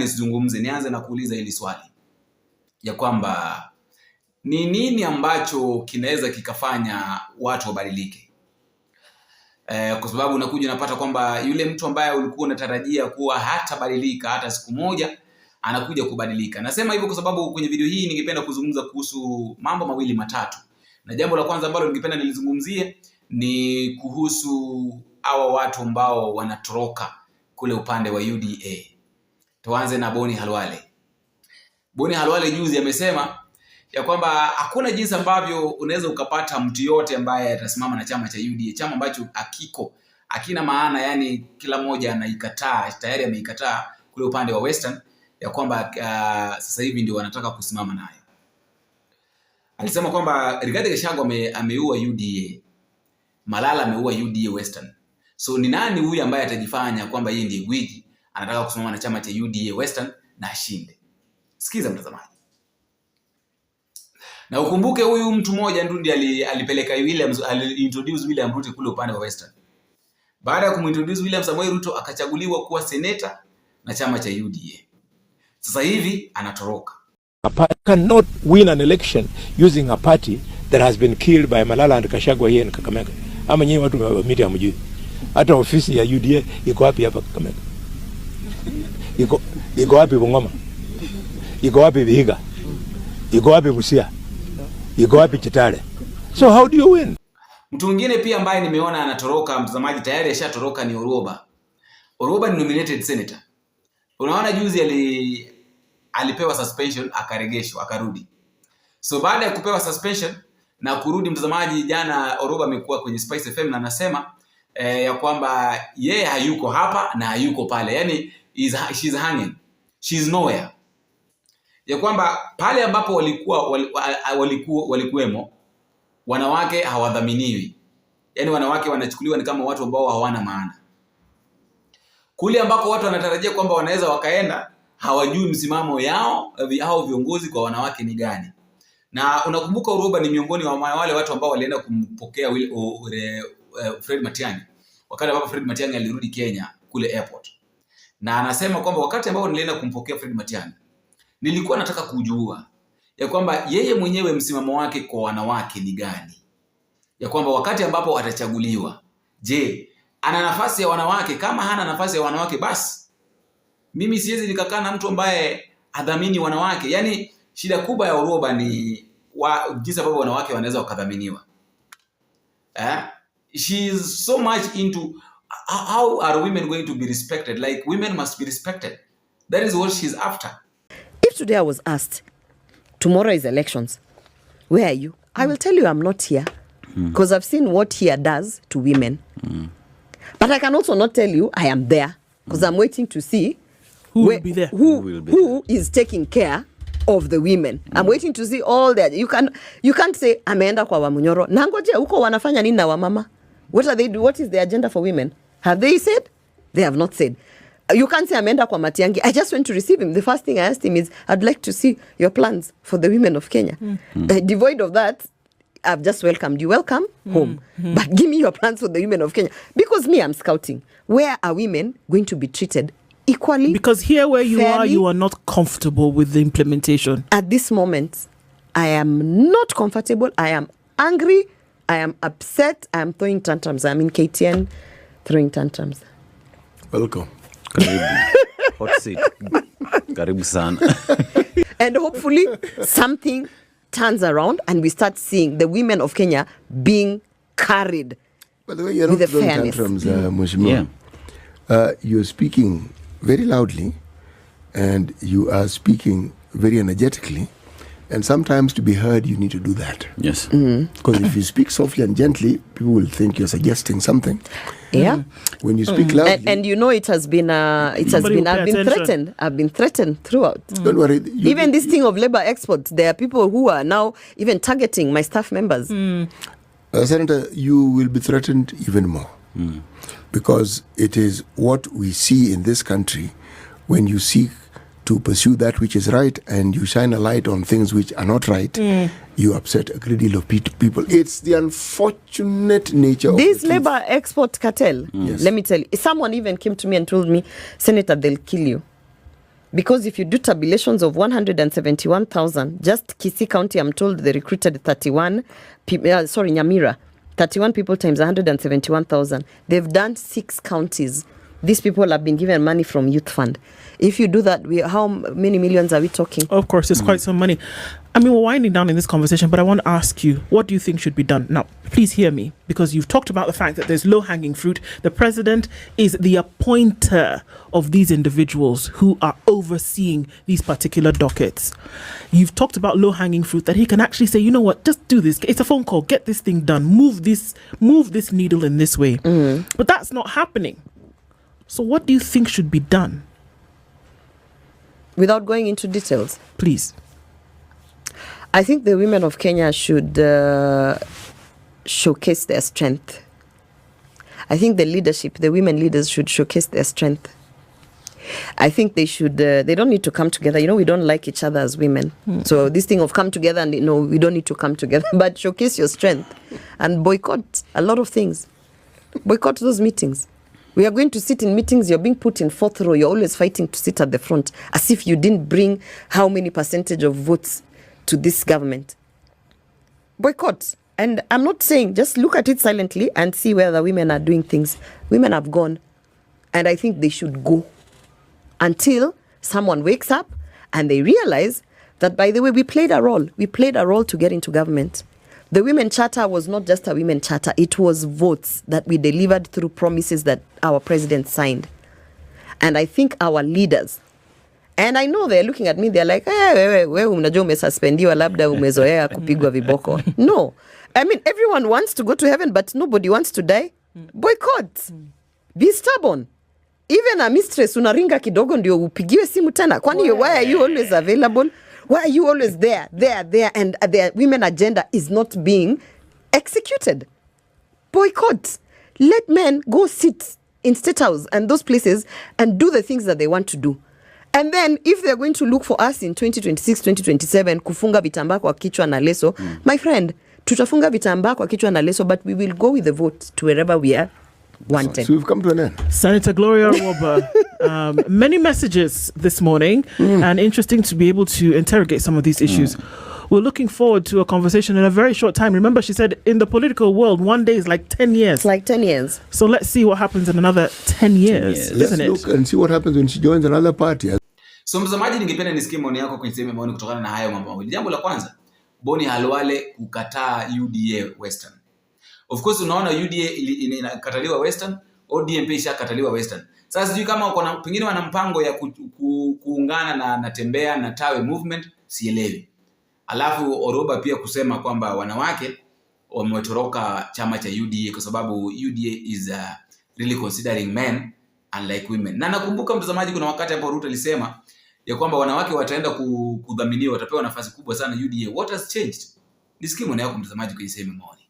nisizungumze, nianze na kuuliza hili swali ya kwamba ni nini ambacho kinaweza kikafanya watu wabadilike? Kwa sababu unakuja unapata kwamba yule mtu ambaye ulikuwa unatarajia kuwa hatabadilika hata siku moja anakuja kubadilika. Nasema hivyo kwa sababu kwenye video hii ningependa kuzungumza kuhusu mambo mawili matatu. Na jambo la kwanza ambalo ningependa nilizungumzie ni kuhusu hawa watu ambao wanatoroka kule upande wa UDA. Tuanze na Boni Halwale. Boni Halwale juzi amesema ya kwamba hakuna jinsi ambavyo unaweza ukapata mtu yote ambaye atasimama na chama cha UDA, chama ambacho hakina maana, yani kila mmoja anaikataa, tayari ameikataa kule upande wa Western, ya kwamba sasa hivi ndio wanataka kusimama nayo. Alisema kwamba Rigathi Gachagua ameua UDA, Malala ameua UDA Western. So ni nani huyu ambaye atajifanya kwamba yeye ndiye gwiji, anataka kusimama na chama cha UDA Western na ashinde? Sikiza mtazamaji. Na ukumbuke huyu mtu mmoja ndiye alipeleka introduce William Ruto kule upande wa Western. Baada ya kumintroduce William Samoei Ruto akachaguliwa kuwa senator na chama cha UDA. Sasa hivi anatoroka. A party cannot win an election using a party that has been killed by Malala and Gachagua here in Kakamega. Ama nyinyi watu mmeamiti hamjui. Hata ofisi ya UDA iko wapi hapa Kakamega? Iko wapi Bungoma? Iko wapi Vihiga? Iko wapi Busia? Iko wapi Chitale? So how do you win? Mtu mwingine pia ambaye nimeona anatoroka, mtazamaji, tayari ashatoroka, ni Orwoba. Orwoba ni nominated senator. Unaona juzi alipewa suspension, akaregeshwa, akarudi. So baada ya kupewa suspension na kurudi, mtazamaji, jana Orwoba amekuwa kwenye Spice FM na anasema ya kwamba yeye hayuko hapa na hayuko pale. Yani she's hanging. She's nowhere. Ya kwamba pale ambapo walikuwemo wanawake hawadhaminiwi. Yani wanawake wanachukuliwa ni kama watu ambao hawana maana. Kule ambako watu wanatarajia kwamba wanaweza wakaenda, hawajui msimamo yao au viongozi kwa wanawake ni gani. Na unakumbuka Orwoba ni miongoni wa wale watu ambao walienda kumpokea Fred Matiang'i wakati ambapo Fred Matiang'i alirudi Kenya kule airport. Na anasema kwamba wakati ambao nilienda kumpokea Fred Matiang'i, nilikuwa nataka kujua ya kwamba yeye mwenyewe msimamo wake kwa wanawake ni gani. Ya kwamba wakati ambapo atachaguliwa, je, ana nafasi ya wanawake? Kama hana nafasi ya wanawake, basi mimi siwezi nikakaa na mtu ambaye adhamini wanawake. Yani shida kubwa ya Orwoba ni jinsi ambavyo wanawake wanaweza wakadhaminiwa. She is so much into how are women going to be respected? Like women must be respected. That is what she's after. If today I was asked, tomorrow is elections, where are you? I will tell you I'm not here because I've seen what here does to women. But I can also not tell you I am there because I'm waiting to see who will be there. Who is taking care of the women. I'm waiting to see all that. You can't say ameenda kwa Wamunyoro. Nangoje huko wanafanya nini na wamama? What are they do? What is the agenda for women? Have they said? They have not said. You can't say ameenda kwa Matiang'i. I just went to receive him. The first thing I asked him is, I'd like to see your plans for the women of Kenya. Devoid of that, I've just welcomed you. Welcome home. But give me your plans for the women of Kenya. Because me, I'm scouting. Where are women going to be treated equally? Because here where you fairly? are, you are not comfortable with the implementation. At this moment, I am not comfortable. I am angry. I am upset. I am throwing tantrums. I'm in KTN throwing tantrums. Welcome. Karibu. Hot seat. Karibu sana. And hopefully something turns around and we start seeing the women of Kenya being carried. By the way, you're not throwing tantrums, Mheshimiwa. You're speaking very loudly and you are speaking very energetically. And sometimes to be heard, you need to do that. Yes. Because if you speak softly and gently, people will think you're suggesting something. Yeah. When you speak loudly, and you know it has been I've been threatened. I've been threatened throughout. Don't worry. Even this thing of labor exports, there are people who are now even targeting my staff members. Senator, you will be threatened even more. Because it is what we see in this country when you seek to pursue that which is right and you shine a light on things which are not right, you upset a great deal of people. It's the unfortunate nature this of labor export cartel. Yes. Let me tell you, someone even came to me and told me, Senator, they'll kill you. Because if you do tabulations of 171,000, just Kisii County, I'm told they recruited 31 people, Nyamira, 31 people times 171,000. They've done 6 counties. These people have been given money from Youth Fund. If you do that, how many millions are we talking? Of course, it's quite some money. I mean, we're winding down in this conversation, but I want to ask you, what do you think should be done? Now, please hear me, because you've talked about the fact that there's low-hanging fruit. The president is the appointer of these individuals who are overseeing these particular dockets. You've talked about low-hanging fruit, that he can actually say, you know what, just do this. It's a phone call. Get this thing done. Move this needle in this way. But that's not happening. So what do you think should be done? Without going into details, please. I think the women of Kenya should showcase their strength. I think the women leaders should showcase their strength. I think they should, they don't need to come together. You know, we don't like each other as women. So this thing of come together and, we don't need to come together, but showcase your strength and boycott a lot of things. Boycott those meetings. We are going to sit in meetings, you're being put in 4th row, you're always fighting to sit at the front, as if you didn't bring how many percentage of votes to this government. Boycott. And I'm not saying, just look at it silently and see where the women are doing things. Women have gone, and I think they should go until someone wakes up and they realize that, by the way, we played a role. We played a role to get into government. The Women Charter was not just a women charter. It was votes that we delivered through promises that our president signed. And I think our leaders, and I know they're looking at me, they're like, wewe unajua umesuspendiwa labda umezoea kupigwa viboko. No. I mean, everyone wants to go to heaven, but nobody wants to die. Boycott. Be stubborn. Even a mistress unaringa kidogo ndio upigiwe simu tena. Kwani why are you always available? Why are you always there, and the women agenda is not being executed? Boycott. Let men go sit in State House and those places and do the things that they want to do. And then if they're going to look for us in 2026, 2027, kufunga vitambaa kwa kichwa na leso, my friend, tutafunga vitambaa kwa kichwa na leso, but we will go with the vote to wherever we are wanted. So we've come to an end. Senator Gloria Orwoba, many messages this morning, and interesting to be able to interrogate some of these issues. We're looking forward to a conversation in a very short time. Remember, she said in the political world, 1 day is like 10 years. It's like 10 years. So let's see what happens in another 10 years, Let's isn't look it? and see what happens when she joins another party. So mtazamaji, ningependa nisikie maoni yako kwenye sehemu ya maoni kutokana na hayo mambo mawili. Jambo la kwanza, Boni Halwale kukataa UDA Western. Of course unaona UDA inakataliwa Western, ODM pia ishakataliwa Western. Sasa sijui kama pengine wana mpango ya kuungana na Tembea na Tawe movement, sielewi. Alafu Orwoba pia kusema kwamba wanawake wametoroka chama cha UDA kwa sababu UDA is really considering men unlike women. Na nakumbuka mtazamaji, kuna wakati hapo Ruto alisema ya kwamba wanawake wataenda kudhaminiwa, watapewa nafasi kubwa sana UDA. What has changed? Nisikie maoni yako mtazamaji kwenye sehemu moja.